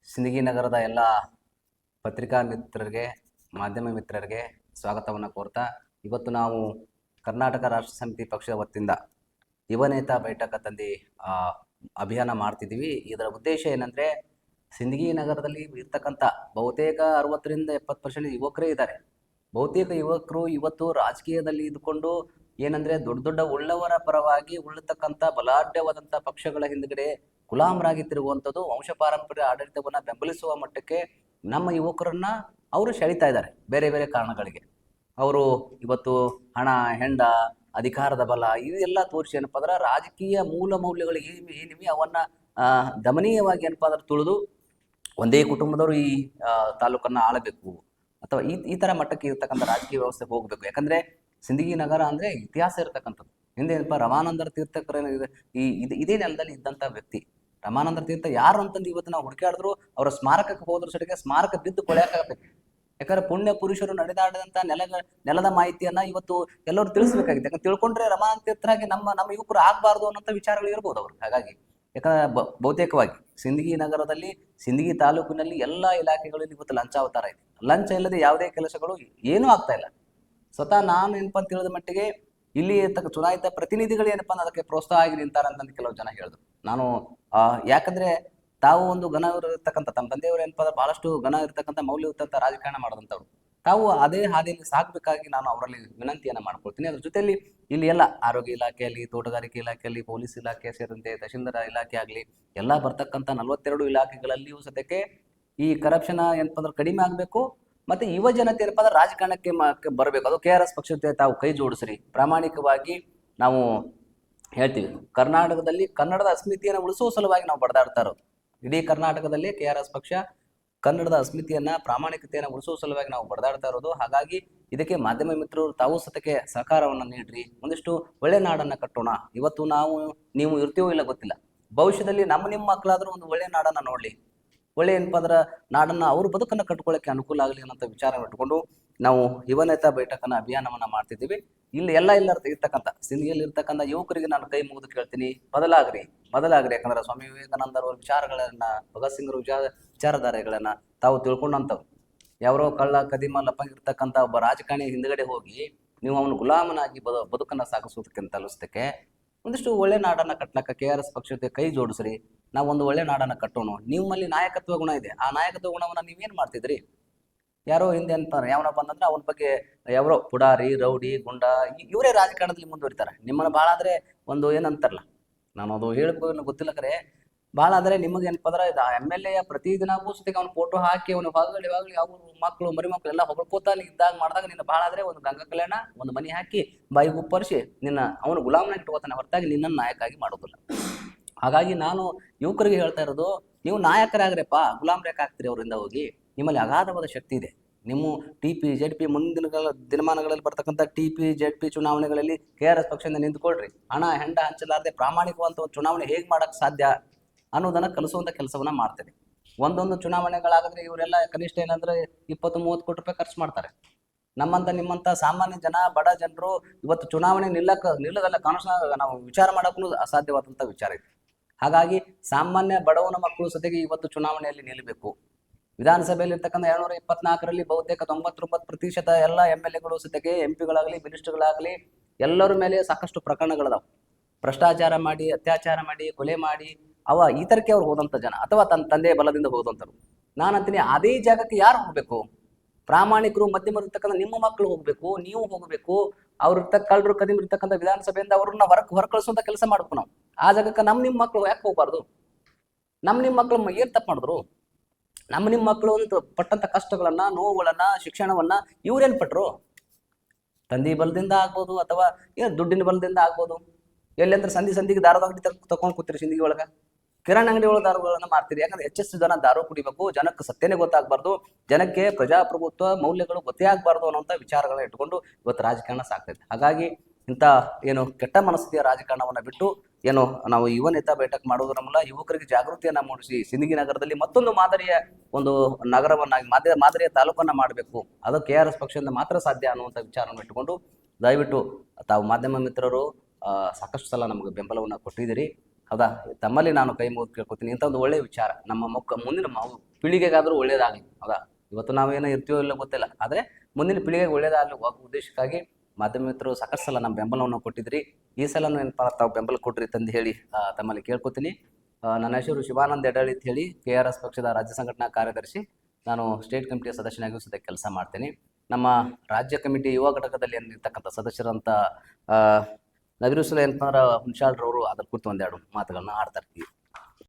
ಸಿಂದಗಿ ನಗರದ ಎಲ್ಲ ಪತ್ರಿಕಾ ಮಿತ್ರರಿಗೆ, ಮಾಧ್ಯಮ ಮಿತ್ರರಿಗೆ ಸ್ವಾಗತವನ್ನು ಕೋರ್ತಾ, ಇವತ್ತು ನಾವು ಕರ್ನಾಟಕ ರಾಷ್ಟ್ರ ಸಮಿತಿ ಪಕ್ಷದ ವತಿಯಿಂದ ಯುವ ನೇತಾ ಬೈಠಕ ತಂದು ಅಭಿಯಾನ ಮಾಡ್ತಿದ್ದೀವಿ. ಇದರ ಉದ್ದೇಶ ಏನಂದರೆ, ಸಿಂದಗಿ ನಗರದಲ್ಲಿ ಇರ್ತಕ್ಕಂಥ ಬಹುತೇಕ 60ರಿಂದ 70% ಯುವಕರೇ ಇದ್ದಾರೆ. ಬಹುತೇಕ ಯುವಕರು ಇವತ್ತು ರಾಜಕೀಯದಲ್ಲಿ ಇದ್ದುಕೊಂಡು ಏನಂದರೆ ದೊಡ್ಡ ದೊಡ್ಡ ಒಳ್ಳೆಯವರ ಪರವಾಗಿ ಉಳ್ಳತಕ್ಕಂಥ ಬಲಾಢ್ಯವಾದಂಥ ಪಕ್ಷಗಳ ಹಿಂದುಗಡೆ ಗುಲಾಮರಾಗಿ ತಿರುಗುವಂಥದ್ದು, ವಂಶ ಪಾರಂಪರ್ಯ ಆಡಳಿತವನ್ನು ಬೆಂಬಲಿಸುವ ಮಟ್ಟಕ್ಕೆ ನಮ್ಮ ಯುವಕರನ್ನ ಅವರು ಸೆಳೀತಾ ಇದ್ದಾರೆ. ಬೇರೆ ಬೇರೆ ಕಾರಣಗಳಿಗೆ ಅವರು ಇವತ್ತು ಹಣ, ಹೆಂಡ, ಅಧಿಕಾರದ ಬಲ ಇವೆಲ್ಲ ತೋರಿಸಿ ಏನಪ್ಪ ಅಂದ್ರೆ ರಾಜಕೀಯ ಮೂಲ ಮೌಲ್ಯಗಳು ಏನಿವೆ ಅವನ್ನ ದಮನೀಯವಾಗಿ ಏನಪ್ಪ ಅಂದ್ರೆ ತುಳಿದು ಒಂದೇ ಕುಟುಂಬದವರು ಈ ತಾಲೂಕನ್ನ ಆಳಬೇಕು ಅಥವಾ ಈ ತರ ಮಟ್ಟಕ್ಕೆ ಇರ್ತಕ್ಕಂಥ ರಾಜಕೀಯ ವ್ಯವಸ್ಥೆ ಹೋಗಬೇಕು. ಯಾಕಂದ್ರೆ ಸಿಂದಗಿ ನಗರ ಅಂದ್ರೆ ಇತಿಹಾಸ ಇರತಕ್ಕಂಥದ್ದು. ಹಿಂದೆ ಏನಪ್ಪ ರಮಾನಂದರ ತೀರ್ಥಕರ ಇದೇ ನೆಲದಲ್ಲಿ ಇದ್ದಂಥ ವ್ಯಕ್ತಿ. ರಮಾನಂದರ ತೀರ್ಥ ಯಾರು ಅಂತಂದು ಇವತ್ತು ನಾವು ಹುಡುಕಾಡಿದ್ರು ಅವರ ಸ್ಮಾರಕಕ್ಕೆ ಹೋದ್ರ ಸಡಿಗೆ ಸ್ಮಾರಕ ಬಿದ್ದು ಕೊಳೆಯಾಗಬೇಕು. ಯಾಕಂದ್ರೆ ಪುಣ್ಯ ಪುರುಷರು ನಡೆದಾಡಿದಂಥ ನೆಲದ ಮಾಹಿತಿಯನ್ನ ಇವತ್ತು ಎಲ್ಲರೂ ತಿಳಿಸ್ಬೇಕಾಗಿದೆ. ಯಾಕಂದ್ರೆ ತಿಳ್ಕೊಂಡ್ರೆ ರಮಾನಂದ ತೀರ್ಥರಾಗಿ ನಮ್ಮ ಯುವಕರು ಆಗ್ಬಾರ್ದು ಅನ್ನೋಂಥ ವಿಚಾರಗಳು ಇರ್ಬೋದು ಅವ್ರು. ಹಾಗಾಗಿ ಯಾಕಂದ್ರೆ ಬಹುತೇಕವಾಗಿ ಸಿಂದಗಿ ನಗರದಲ್ಲಿ, ಸಿಂದಗಿ ತಾಲೂಕಿನಲ್ಲಿ ಎಲ್ಲ ಇಲಾಖೆಗಳಲ್ಲಿ ಇವತ್ತು ಲಂಚಾವತಾರ ಇದೆ. ಲಂಚ ಇಲ್ಲದೆ ಯಾವುದೇ ಕೆಲಸಗಳು ಏನೂ ಆಗ್ತಾ ಇಲ್ಲ. ಸ್ವತಃ ನಾನು ಏನಪ್ಪ ಅಂತ ಹೇಳಿದ ಮಟ್ಟಿಗೆ ಇಲ್ಲಿ ಚುನಾಯಿತ ಪ್ರತಿನಿಧಿಗಳು ಏನಪ್ಪ ಅದಕ್ಕೆ ಪ್ರೋತ್ಸಾಹ ಆಗಿ ನಿಂತಾರೆ ಅಂತಂದು ಕೆಲವು ಜನ ಹೇಳಿದ್ರು. ನಾನು ಯಾಕಂದ್ರೆ ತಾವು ಒಂದು ಘನ ಇರತಕ್ಕಂಥ ತಮ್ಮ ತಂದೆಯವರು ಏನಪ್ಪ ಅಂದ್ರೆ ಬಹಳಷ್ಟು ಘನ ಇರತಕ್ಕಂಥ ಮೌಲ್ಯಯುತ ರಾಜಕಾರಣ ಮಾಡಿದಂಥವ್ರು. ತಾವು ಅದೇ ಹಾದಿಯಲ್ಲಿ ಸಾಗಬೇಕಾಗಿ ನಾನು ಅವರಲ್ಲಿ ವಿನಂತಿಯನ್ನ ಮಾಡ್ಕೊಳ್ತೀನಿ. ಅದ್ರ ಜೊತೆಯಲ್ಲಿ ಇಲ್ಲಿ ಎಲ್ಲ ಆರೋಗ್ಯ ಇಲಾಖೆಯಲ್ಲಿ, ತೋಟಗಾರಿಕೆ ಇಲಾಖೆಯಲ್ಲಿ, ಪೊಲೀಸ್ ಇಲಾಖೆ ಸೇರಿದಂತೆ ತಹಶೀಲ್ದಾರ್ ಇಲಾಖೆ ಆಗಲಿ ಎಲ್ಲ ಬರ್ತಕ್ಕಂಥ 42 ಇಲಾಖೆಗಳಲ್ಲಿಯೂ ಸದ್ಯಕ್ಕೆ ಈ ಕರಪ್ಷನ್ ಏನಪ್ಪ ಅಂದ್ರೆ ಕಡಿಮೆ ಆಗಬೇಕು. ಮತ್ತೆ ಯುವ ಜನತೆ ಏನಪ್ಪ ಅಂದ್ರೆ ರಾಜಕಾರಣಕ್ಕೆ ಬರಬೇಕು. ಅದು KRS ಪಕ್ಷದ ಜೊತೆ ತಾವು ಕೈ ಜೋಡಿಸ್ರಿ. ಪ್ರಾಮಾಣಿಕವಾಗಿ ನಾವು ಹೇಳ್ತೀವಿ, ಕರ್ನಾಟಕದಲ್ಲಿ ಕನ್ನಡದ ಅಸ್ಮಿತೆಯನ್ನು ಉಳಿಸುವ ಸಲುವಾಗಿ ನಾವು ಬಡದಾಡ್ತಾ ಇರೋದು. ಇಡೀ ಕರ್ನಾಟಕದಲ್ಲಿ KRS ಪಕ್ಷ ಕನ್ನಡದ ಅಸ್ಮಿತೆಯನ್ನ, ಪ್ರಾಮಾಣಿಕತೆಯನ್ನು ಉಳಿಸುವ ಸಲುವಾಗಿ ನಾವು ಬಡದಾಡ್ತಾ ಇರೋದು. ಹಾಗಾಗಿ ಇದಕ್ಕೆ ಮಾಧ್ಯಮ ಮಿತ್ರರು ತಾವು ಸತಕ್ಕೆ ಸಹಕಾರವನ್ನು ನೀಡ್ರಿ. ಒಂದಿಷ್ಟು ಒಳ್ಳೆ ನಾಡನ್ನ ಕಟ್ಟೋಣ. ಇವತ್ತು ನೀವು ಇರ್ತೀವೋ ಇಲ್ಲ ಗೊತ್ತಿಲ್ಲ, ಭವಿಷ್ಯದಲ್ಲಿ ನಿಮ್ಮ ಮಕ್ಕಳಾದ್ರೂ ಒಂದು ಒಳ್ಳೆ ನಾಡನ್ನ ನೋಡ್ಲಿ, ಒಳ್ಳೆ ಏನಪ್ಪ ಅಂದ್ರೆ ನಾಡನ್ನ ಅವ್ರ ಬದುಕನ್ನು ಕಟ್ಕೊಳ್ಳೋಕೆ ಅನುಕೂಲ ಆಗಲಿ ಅನ್ನೋಂಥ ವಿಚಾರ ಇಟ್ಕೊಂಡು ನಾವು ಯುವ ನೇತಾ ಬೈಠಕನ ಅಭಿಯಾನವನ್ನ ಮಾಡ್ತಿದ್ದೀವಿ. ಇಲ್ಲಿ ಇರ್ತಕ್ಕಂಥ ಸಿಂದಗಿಯಲ್ಲಿ ಇರ್ತಕ್ಕಂಥ ಯುವಕರಿಗೆ ನಾನು ಕೈ ಮುಗಿದು ಕೇಳ್ತೀನಿ, ಬದಲಾಗ್ರಿ. ಯಾಕಂದ್ರೆ ಸ್ವಾಮಿ ವಿವೇಕಾನಂದರ ವಿಚಾರಗಳನ್ನ, ಭಗತ್ ಸಿಂಗ್ರ ವಿಚಾರಧಾರೆಗಳನ್ನ ತಾವು ತಿಳ್ಕೊಂಡಂಥವ್ರು. ಯಾರೋ ಕಳ್ಳ ಕದಿಮ ಲಪ್ಪಂಗಿರ್ತಕ್ಕಂಥ ಒಬ್ಬ ರಾಜಕಾರಣಿ ಹಿಂದ್ಗಡೆ ಹೋಗಿ ನೀವು ಅವನು ಗುಲಾಮನಾಗಿ ಬದುಕನ್ನ ಸಾಗಿಸೋದಕ್ಕಿಂತ ಅಲಿಸ್ತಕ್ಕೆ ಒಂದಿಷ್ಟು ಒಳ್ಳೆ ನಾಡನ್ನ ಕಟ್ಲಕ್ಕ KRS ಪಕ್ಷದ ಕೈ ಜೋಡಿಸ್ರಿ. ನಾವು ಒಂದು ಒಳ್ಳೆ ನಾಡನ್ನ ಕಟ್ಟೋಣ. ನಿಮ್ಮಲ್ಲಿ ನಾಯಕತ್ವ ಗುಣ ಇದೆ. ಆ ನಾಯಕತ್ವ ಗುಣವನ್ನ ನೀವೇನ್ ಮಾಡ್ತಿದ್ರಿ? ಯಾರೋ ಹಿಂದೆ ಅಂತಾರೆ ಯಾವನಪ್ಪ ಅಂತಂದ್ರೆ ಅವನ ಬಗ್ಗೆ ಯಾರೋ ಪುಡಾರಿ, ರೌಡಿ, ಗುಂಡ ಇವರೇ ರಾಜಕಾರಣದಲ್ಲಿ ಮುಂದುವರಿತಾರೆ. ನಿಮ್ಮನ್ನ ಭಾಳ ಆದ್ರೆ ಒಂದು ಏನಂತಾರಲ್ಲ, ನಾನು ಅದು ಹೇಳ್ಬೋದು ಗೊತ್ತಿಲ್ಲ, ಕರೆ ಭಾಳ ಆದ್ರೆ ನಿಮಗೆ ಏನಪ್ಪ ಅಂದ್ರೆ MLA ಪ್ರತಿದಿನವೂ ಸತಿಗೆ ಅವ್ನ ಫೋಟೋ ಹಾಕಿ ಅವನು ಹೊಗಳಿ ಅವ್ರು ಮಕ್ಕಳು ಮರಿಮಕ್ಳು ಎಲ್ಲ ಹೊಗಳ್ಕೋತಾ ಇದ್ದಾಗ ಮಾಡಿದಾಗ ನಿನ್ನ ಭಾಳ ಆದ್ರೆ ಒಂದು ಗಂಗಾ ಕಲ್ಯಾಣ, ಒಂದು ಮನೆ ಹಾಕಿ ಬಾಯಿಗೆ ಉಪ್ಪರಿಸಿ ಅವನು ಗುಲಾಮನಾಗಿ ಇಟ್ಕೋತಾನೆ, ಹೊರತಾಗಿ ನಿನ್ನನ್ನು ನಾಯಕ ಆಗಿ ಮಾಡೋದಿಲ್ಲ. ಹಾಗಾಗಿ ನಾನು ಯುವಕರಿಗೆ ಹೇಳ್ತಾ ಇರೋದು, ನೀವು ನಾಯಕರಾಗ್ರಪ್ಪ, ಗುಲಾಮರೇಖ ಆಗ್ತೀರಿ ಅವರಿಂದ ಹೋಗಿ. ನಿಮ್ಮಲ್ಲಿ ಅಗಾಧವಾದ ಶಕ್ತಿ ಇದೆ. ನಿಮ್ಮ TP ZP ಮುಂದಿನ ದಿನಮಾನಗಳಲ್ಲಿ ಬರ್ತಕ್ಕಂಥ TP ZP ಚುನಾವಣೆಗಳಲ್ಲಿ KRS ಪಕ್ಷದಿಂದ ನಿಂತ್ಕೊಳ್ರಿ. ಹಣ ಹೆಂಡ ಹಂಚಲಾರದೆ ಪ್ರಾಮಾಣಿಕವಂತ ಒಂದು ಚುನಾವಣೆ ಹೇಗೆ ಮಾಡಕ್ ಸಾಧ್ಯ ಅನ್ನೋದನ್ನ ಕಲಿಸುವಂತ ಕೆಲಸವನ್ನ ಮಾಡ್ತೇನೆ. ಒಂದೊಂದು ಚುನಾವಣೆಗಳಾಗಿದ್ರೆ ಇವರೆಲ್ಲ ಕನಿಷ್ಠ ಏನಂದ್ರೆ 20-30 ಕೋಟಿ ರೂಪಾಯಿ ಖರ್ಚು ಮಾಡ್ತಾರೆ. ನಿಮ್ಮಂತ ಸಾಮಾನ್ಯ ಜನ, ಬಡ ಜನರು ಇವತ್ತು ಚುನಾವಣೆ ನಿಲ್ಲದಲ್ಲ ಕಾನೂನು ನಾವು ವಿಚಾರ ಮಾಡೋಕ್ಕೂ ಅಸಾಧ್ಯವಾದಂಥ ವಿಚಾರ ಇದೆ. ಹಾಗಾಗಿ ಸಾಮಾನ್ಯ ಬಡವನ ಮಕ್ಕಳು ಸತೆಗೆ ಇವತ್ತು ಚುನಾವಣೆಯಲ್ಲಿ ನಿಲ್ಲಬೇಕು. ವಿಧಾನಸಭೆಯಲ್ಲಿ ಇರ್ತಕ್ಕಂಥ 224ರಲ್ಲಿ ಬಹುತೇಕ 99% ಎಲ್ಲ MLAಗಳು ಸತೆಗೆ, MP ಗಳಾಗಲಿ, ಮಿನಿಸ್ಟರ್ಗಳಾಗಲಿ ಎಲ್ಲರ ಮೇಲೆ ಸಾಕಷ್ಟು ಪ್ರಕರಣಗಳದಾವ. ಭ್ರಷ್ಟಾಚಾರ ಮಾಡಿ, ಅತ್ಯಾಚಾರ ಮಾಡಿ, ಕೊಲೆ ಮಾಡಿ ಈ ತರಕ್ಕೆ ಅವ್ರು ಹೋದಂಥ ಜನ, ಅಥವಾ ತನ್ನ ತಂದೆಯ ಬಲದಿಂದ ಹೋದಂಥವ್ರು. ನಾನಂತೀನಿ ಅದೇ ಜಾಗಕ್ಕೆ ಯಾರು ಹೋಗ್ಬೇಕು? ಪ್ರಾಮಾಣಿಕರು, ಮಧ್ಯಮರು ಇರ್ತಕ್ಕಂಥ ನಿಮ್ಮ ಮಕ್ಕಳು ಹೋಗ್ಬೇಕು, ನೀವು ಹೋಗ್ಬೇಕು. ಕಳ್ಳರು ಕದಿಮರು ಇರ್ತಕ್ಕಂಥ ವಿಧಾನಸಭೆಯಿಂದ ಅವ್ರನ್ನ ಹೊರಕಳಿಸುವಂತ ಕೆಲಸ ಮಾಡ್ಬೇಕು ನಾವು. ಆ ಜಾಗಕ್ಕೆ ನಿಮ್ಮ ಮಕ್ಕಳು ಯಾಕೆ ಹೋಗ್ಬಾರ್ದು? ನಿಮ್ಮ ಮಕ್ಕಳು ಏನ್ ತಪ್ಪು ಮಾಡಿದ್ರು? ನಿಮ್ಮ ಮಕ್ಕಳು ಒಂದು ಪಟ್ಟಂತ ಕಷ್ಟಗಳನ್ನ, ನೋವುಗಳನ್ನ, ಶಿಕ್ಷಣವನ್ನ ಇವ್ರೇನ್ ಪಟ್ರು? ತಂದೆ ಬಲದಿಂದ ಆಗ್ಬೋದು, ಅಥವಾ ದುಡ್ಡಿನ ಬಲದಿಂದ ಆಗ್ಬೋದು. ಎಲ್ಲಂದ್ರೆ ಸಂಧಿಗೆ ದಾರದ ಅಂಗಡಿ ತಗೊಂಡ್ ಕೂತಿರಿ. ಸಿಂದಗಿ ಒಳಗ ಕಿರಾಣಿ ಅಂಗಡಿ ಒಳಗೆ ದಾರುಗಳನ್ನ ಮಾರ್ತೀರಿ. ಯಾಕಂದ್ರೆ ಹೆಚ್ಚೆಷ್ಟು ಜನ ದಾರು ಕುಡಿಬೇಕು, ಜನಕ್ಕೆ ಸತ್ಯನೇ ಗೊತ್ತಾಗಬಾರ್ದು, ಜನಕ್ಕೆ ಪ್ರಜಾಪ್ರಭುತ್ವ ಮೌಲ್ಯಗಳು ಗೊತ್ತೇ ಆಗ್ಬಾರ್ದು ಅನ್ನೋಂಥ ವಿಚಾರಗಳನ್ನ ಇಟ್ಕೊಂಡು ಇವತ್ತು ರಾಜಕಾರಣ ಸಾಕ್ತೈತೆ. ಹಾಗಾಗಿ ಇಂಥ ಕೆಟ್ಟ ಮನಸ್ಥಿತಿಯ ರಾಜಕಾರಣವನ್ನ ಬಿಟ್ಟು ನಾವು ಯುವ ನೇತಾ ಬೈಠಕ ಮಾಡೋದ್ರ ಮೂಲಕ ಯುವಕರಿಗೆ ಜಾಗೃತಿಯನ್ನ ಮೂಡಿಸಿ ಸಿಂದಗಿ ನಗರದಲ್ಲಿ ಮತ್ತೊಂದು ಮಾದರಿಯ ಒಂದು ನಗರವನ್ನಾಗಿ, ಮಾದರಿಯ ತಾಲೂಕನ್ನ ಮಾಡಬೇಕು. ಅದು KRS ಪಕ್ಷದಿಂದ ಮಾತ್ರ ಸಾಧ್ಯ ಅನ್ನುವಂಥ ವಿಚಾರವನ್ನು ಇಟ್ಟುಕೊಂಡು ದಯವಿಟ್ಟು ತಾವು ಮಾಧ್ಯಮ ಮಿತ್ರರು ಸಾಕಷ್ಟು ಸಲ ನಮಗೆ ಬೆಂಬಲವನ್ನು ಕೊಟ್ಟಿದ್ದೀರಿ. ಹೌದಾ? ತಮ್ಮಲ್ಲಿ ನಾನು ಕೈ ಮುಗಿದು ಕೇಳ್ಕೊತೀನಿ, ಇಂಥ ಒಂದು ಒಳ್ಳೆಯ ವಿಚಾರ ನಮ್ಮ ಮುಂದಿನ ಪೀಳಿಗೆಗಾದರೂ ಒಳ್ಳೇದಾಗಲಿ. ಹೌದಾ? ಇವತ್ತು ನಾವೇನೋ ಇರ್ತೀವೋ ಇಲ್ಲೋ ಗೊತ್ತಿಲ್ಲ, ಆದರೆ ಮುಂದಿನ ಪೀಳಿಗೆಗೆ ಒಳ್ಳೇದಾಗಲಿ ಉದ್ದೇಶಕ್ಕಾಗಿ ಮಾಧ್ಯಮ ಮಿತ್ರರು ಸಾಕಷ್ಟು ಸಲ ನಮ್ಮ ಬೆಂಬಲವನ್ನು ಕೊಟ್ಟಿದ್ರಿ. ಈ ಸಲನೂ ಏನಪ್ಪ ತಾವು ಬೆಂಬಲ ಕೊಡ್ರಿ ಅಂತ ಹೇಳಿ ತಮ್ಮಲ್ಲಿ ಕೇಳ್ಕೊತೀನಿ. ನನ್ನ ಹೆಸರು ಶಿವಾನಂದ್ ಯಡಳಿ ಅಂತ ಹೇಳಿ, KRS ಪಕ್ಷದ ರಾಜ್ಯ ಸಂಘಟನಾ ಕಾರ್ಯದರ್ಶಿ. ನಾನು ಸ್ಟೇಟ್ ಕಮಿಟಿಯ ಸದಸ್ಯನಾಗಿಯೂ ಸದ್ಯ ಕೆಲಸ ಮಾಡ್ತೀನಿ. ನಮ್ಮ ರಾಜ್ಯ ಕಮಿಟಿ ಯುವ ಘಟಕದಲ್ಲಿ ಏನಿರ್ತಕ್ಕಂಥ ಸದಸ್ಯರಂತ ನವಿರುಸಲ ಏನಂತಂದ್ರೆ ಹುಣಸಾಳ್ರವರು ಅದ್ರ ಕುರಿತು ಒಂದೆರಡು ಮಾತುಗಳನ್ನ ಆಡ್ತಾ ಇರ್ತೀವಿ.